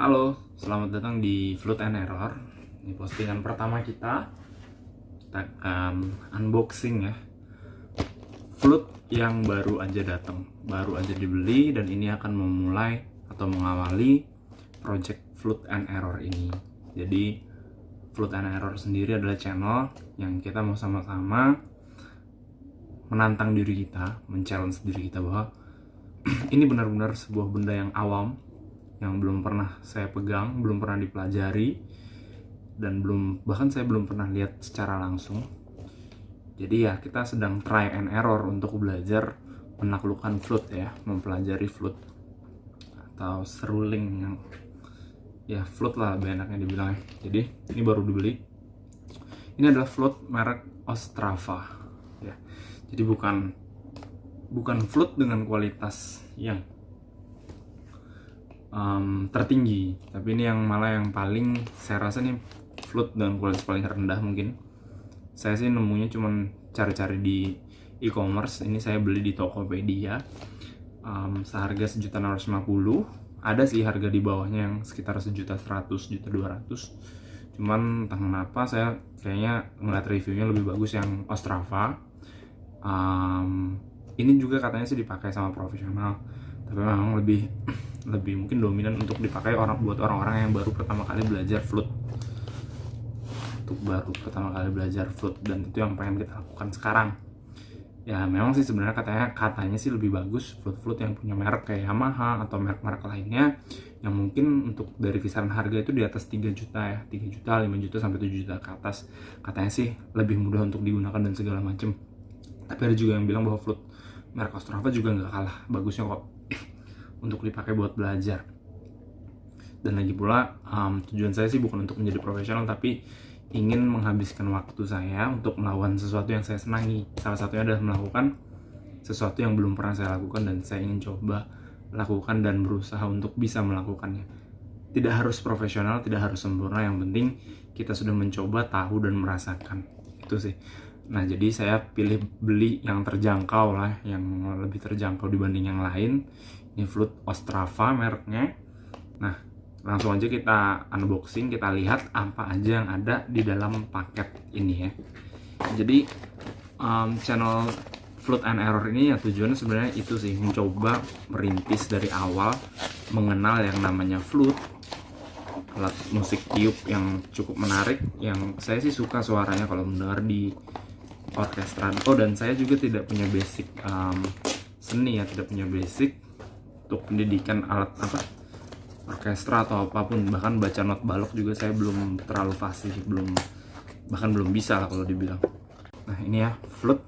Halo, selamat datang di Flood and Error. Ini postingan pertama kita. Kita akan unboxing ya. Flood yang baru aja datang, baru aja dibeli, dan ini akan memulai atau mengawali project Flood and Error ini. Jadi Flood and Error sendiri adalah channel yang kita mau sama-sama menantang diri kita, men-challenge diri kita bahwa ini benar-benar sebuah benda yang awam, yang belum pernah saya pegang, belum pernah dipelajari, dan bahkan saya belum pernah lihat secara langsung. Jadi ya kita sedang try and error untuk belajar menaklukkan flood ya, mempelajari flood atau seruling yang ya flood lah lebih enaknya dibilang. Jadi ini baru dibeli. Ini adalah flood merek Ostrava ya. Jadi bukan flood dengan kualitas yang tertinggi, tapi ini yang malah yang paling saya rasa nih flood dengan kualitas paling rendah mungkin. Saya sih nemunya cuman cari-cari di e-commerce. Ini saya beli di Tokopedia, seharga 1.650.000. Ada sih harga di bawahnya yang sekitar 1.100.000, 1.200.000. Cuman entah kenapa saya kayaknya ngeliat reviewnya lebih bagus yang Ostrava. Ini juga katanya sih dipakai sama profesional, tapi memang lebih mungkin dominan untuk dipakai buat orang-orang yang baru pertama kali belajar flute. Dan itu yang pengen kita lakukan sekarang. Ya memang sih sebenarnya katanya sih lebih bagus flute yang punya merek kayak Yamaha atau merek-merek lainnya yang mungkin untuk dari kisaran harga itu di atas 3 juta ya, 3 juta, 5 juta sampai 7 juta ke atas. Katanya sih lebih mudah untuk digunakan dan segala macam. Tapi ada juga yang bilang bahwa flute merek Ostrava juga nggak kalah bagusnya kok untuk dipakai buat belajar. Dan lagi pula tujuan saya sih bukan untuk menjadi profesional, tapi ingin menghabiskan waktu saya untuk melakukan sesuatu yang saya senangi. Salah satunya adalah melakukan sesuatu yang belum pernah saya lakukan dan saya ingin coba lakukan dan berusaha untuk bisa melakukannya. Tidak harus profesional, tidak harus sempurna, yang penting kita sudah mencoba, tahu dan merasakan. Itu sih. Nah, jadi saya pilih beli yang terjangkau lah, yang lebih terjangkau dibanding yang lain. Ini flute Ostrava mereknya. Nah, langsung aja kita unboxing, kita lihat apa aja yang ada di dalam paket ini ya. Jadi channel Flood and Error ini ya tujuannya sebenarnya itu sih, mencoba merintis dari awal, mengenal yang namanya flute, alat musik tiup yang cukup menarik, yang saya sih suka suaranya kalau mendengar di orkestra. Dan saya juga tidak punya basic seni ya, tidak punya basic untuk pendidikan alat orkestra atau apapun. Bahkan baca not balok juga saya belum terlalu fasih, bahkan belum bisa lah kalau dibilang. Nah ini ya flute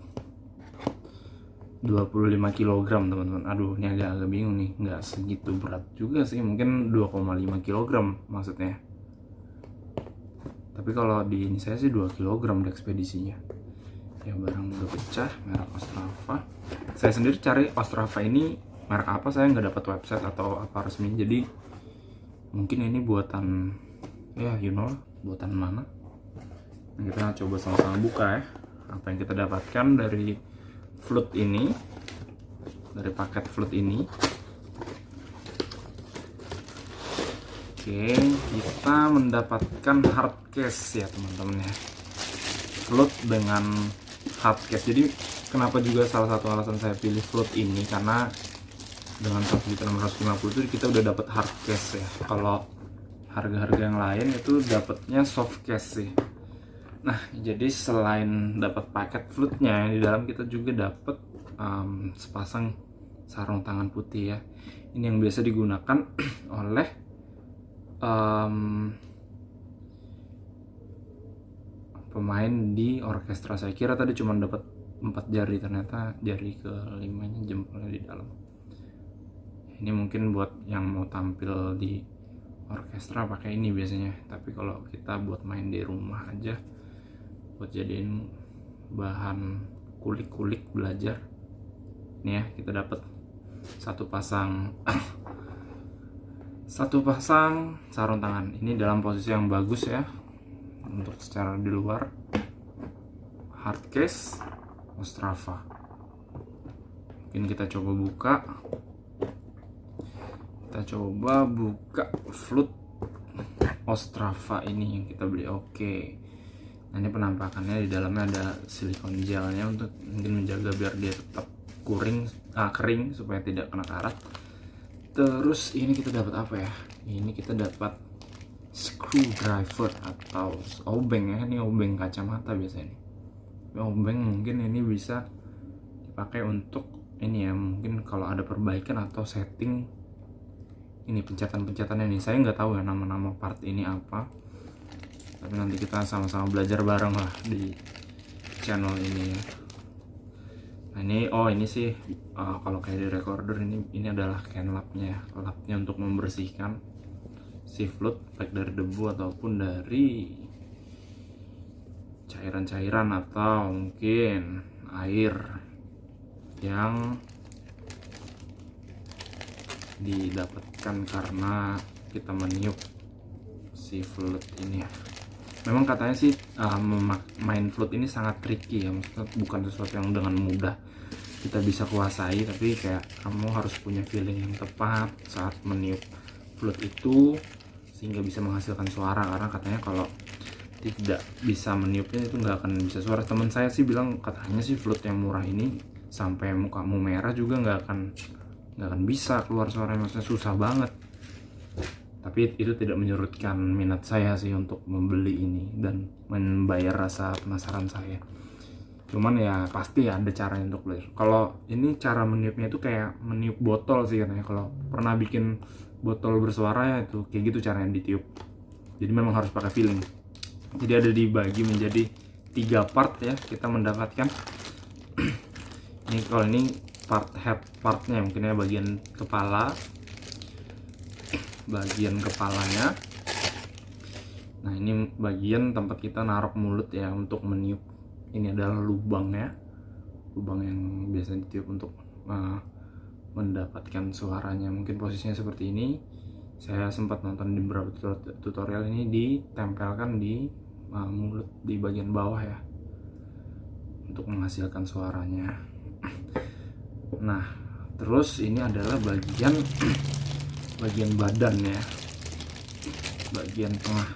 25 kg teman-teman. Aduh ini agak bingung nih, nggak segitu berat juga sih, mungkin 2,5 kg maksudnya. Tapi kalau di ini saya sih 2 kg di ekspedisinya. Ya barang udah pecah, merek Ostrava. Saya sendiri cari Ostrava ini merek apa, saya nggak dapat website atau apa resmi. Jadi mungkin ini buatan ya buatan mana. Nah, kita coba sama-sama buka ya apa yang kita dapatkan dari flute ini, dari paket flute ini. Oke, kita mendapatkan hard case ya teman-teman ya, flute dengan hard case. Jadi kenapa juga salah satu alasan saya pilih flute ini, karena dengan 1.650.000 itu kita udah dapat hard case ya. Kalau harga-harga yang lain itu dapatnya soft case sih. Nah, jadi selain dapat paket flute-nya, di dalam kita juga dapat sepasang sarung tangan putih ya. Ini yang biasa digunakan oleh pemain di orkestra. Saya kira tadi cuma dapat 4 jari, ternyata jari ke-5-nya jempolnya di dalam. Ini mungkin buat yang mau tampil di orkestra pakai ini biasanya, tapi kalau kita buat main di rumah aja, buat jadiin bahan kulik-kulik belajar. Ini ya, kita dapat satu pasang sarung tangan. Ini dalam posisi yang bagus ya, untuk secara di luar. Hard case Ostrava. Mungkin kita coba buka. Kita coba buka flute Ostrava ini yang kita beli. Oke. Nah, ini penampakannya, di dalamnya ada silikon gelnya untuk mungkin menjaga biar dia tetap kering supaya tidak kena karat. Terus ini kita dapat apa ya? Ini kita dapat screwdriver atau obeng ya. Ini obeng kacamata biasanya. Obeng mungkin ini bisa dipakai untuk ini ya, mungkin kalau ada perbaikan atau setting ini pencatan-pencatannya nih. Saya nggak tahu ya nama-nama part ini apa, tapi nanti kita sama-sama belajar bareng lah di channel ini ya. Nah ini sih kalau kayak di recorder ini adalah can lapnya ya, lapnya untuk membersihkan si fluid baik dari debu ataupun dari cairan-cairan atau mungkin air yang didapatkan karena kita meniup si fluid ini ya. Memang katanya sih main fluid ini sangat tricky ya, maksudnya bukan sesuatu yang dengan mudah kita bisa kuasai, tapi kayak kamu harus punya feeling yang tepat saat meniup fluid itu sehingga bisa menghasilkan suara, karena katanya kalau tidak bisa meniupnya itu nggak akan bisa suara. Teman saya sih bilang katanya sih fluid yang murah ini sampai mukamu merah juga nggak akan bisa keluar suara, maksudnya susah banget. Tapi itu tidak menyurutkan minat saya sih untuk membeli ini dan membayar rasa penasaran saya. Cuman ya pasti ada caranya untuk beli. Kalau ini cara meniupnya itu kayak meniup botol sih katanya. Kalau pernah bikin botol bersuara ya itu kayak gitu caranya ditiup. Jadi memang harus pakai feeling. Jadi ada dibagi menjadi 3 part ya, kita mendapatkan ini. Kalau ini partnya mungkin ya, bagian kepalanya. Nah ini bagian tempat kita naruh mulut ya untuk meniup. Ini adalah lubangnya, lubang yang biasa ditiup untuk mendapatkan suaranya. Mungkin posisinya seperti ini. Saya sempat nonton di beberapa tutorial, ini ditempelkan di mulut di bagian bawah ya untuk menghasilkan suaranya. Nah terus ini adalah bagian badan ya, bagian tengah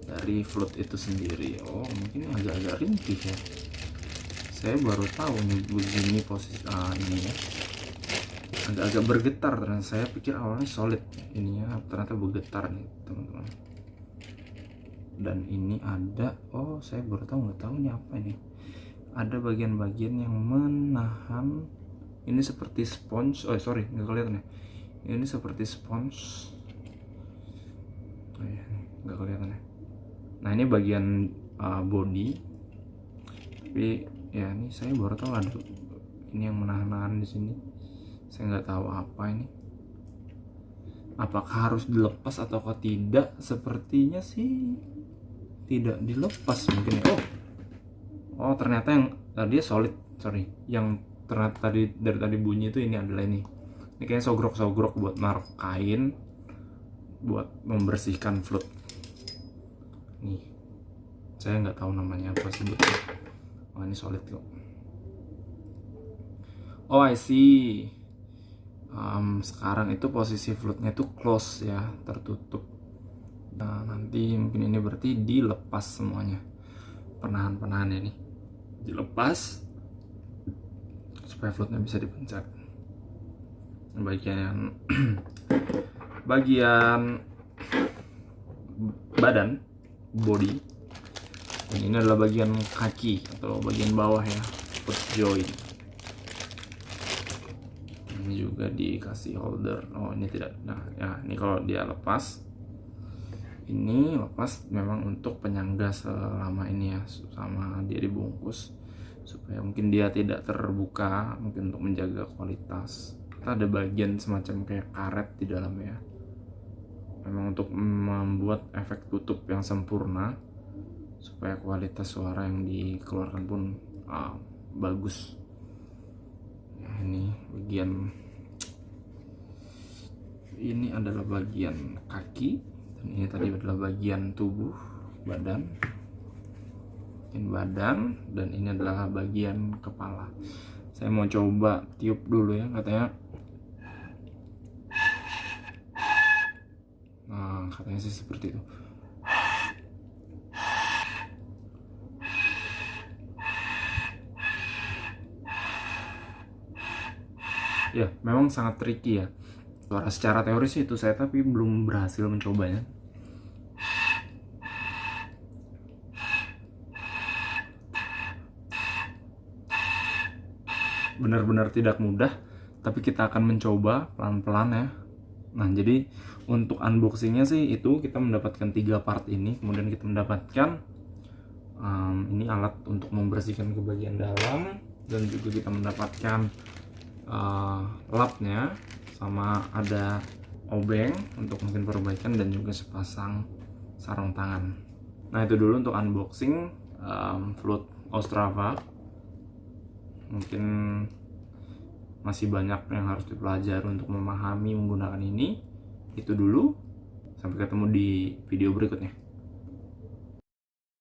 dari fluid itu sendiri. Oh mungkin agak-agak ringkih ya, saya baru tahu nih begini posisi ini ya, agak-agak bergetar. Dan saya pikir awalnya solid, ininya ternyata bergetar nih teman-teman. Dan ini ada, oh saya baru tahu, nggak tahu ini apa ini, ada bagian-bagian yang menahan. Ini seperti sponge, oh sorry nggak kelihatan ya, ini seperti sponge. Oh iya, nggak kelihatan ya. Nah ini bagian body, tapi ya ini saya baru tahu ada ini yang menahan di sini. Saya nggak tahu apa ini, apakah harus dilepas atau tidak. Sepertinya sih tidak dilepas mungkin ya. Oh ternyata yang dia solid, sorry, yang ternyata dari tadi bunyi itu ini adalah ini kayak sogrok buat naruh kain buat membersihkan fluid. Nih saya nggak tahu namanya apa sebetulnya. Oh ini solid kok. Oh I see. Sekarang itu posisi fluidnya itu close ya, tertutup. Nah nanti mungkin ini berarti dilepas semuanya, penahan ini dilepas supaya fluidnya bisa dipencet. Bagian badan, body, dan ini adalah bagian kaki atau bagian bawah ya, foot joint. Ini juga dikasih holder. Oh ini tidak. Nah ya ini kalau dia lepas, ini lepas memang untuk penyangga selama ini ya, sama dia dibungkus supaya mungkin dia tidak terbuka, mungkin untuk menjaga kualitas. Kita ada bagian semacam kayak karet di dalamnya, memang untuk membuat efek tutup yang sempurna supaya kualitas suara yang dikeluarkan pun bagus. Nah, ini adalah bagian kaki, dan ini tadi adalah bagian tubuh badan, dan ini adalah bagian kepala. Saya mau coba tiup dulu ya, katanya Nah, katanya sih seperti itu. Ya, memang sangat tricky ya. Secara teori sih itu saya, tapi belum berhasil mencobanya. Benar-benar tidak mudah, tapi kita akan mencoba pelan-pelan ya. Nah, jadi untuk unboxingnya sih itu kita mendapatkan 3 part ini, kemudian kita mendapatkan ini alat untuk membersihkan ke bagian dalam, dan juga kita mendapatkan lapnya, sama ada obeng untuk mungkin perbaikan, dan juga sepasang sarung tangan. Nah, itu dulu untuk unboxing Flood Ostrava. Mungkin masih banyak yang harus dipelajari untuk memahami menggunakan ini. Itu dulu, sampai ketemu di video berikutnya.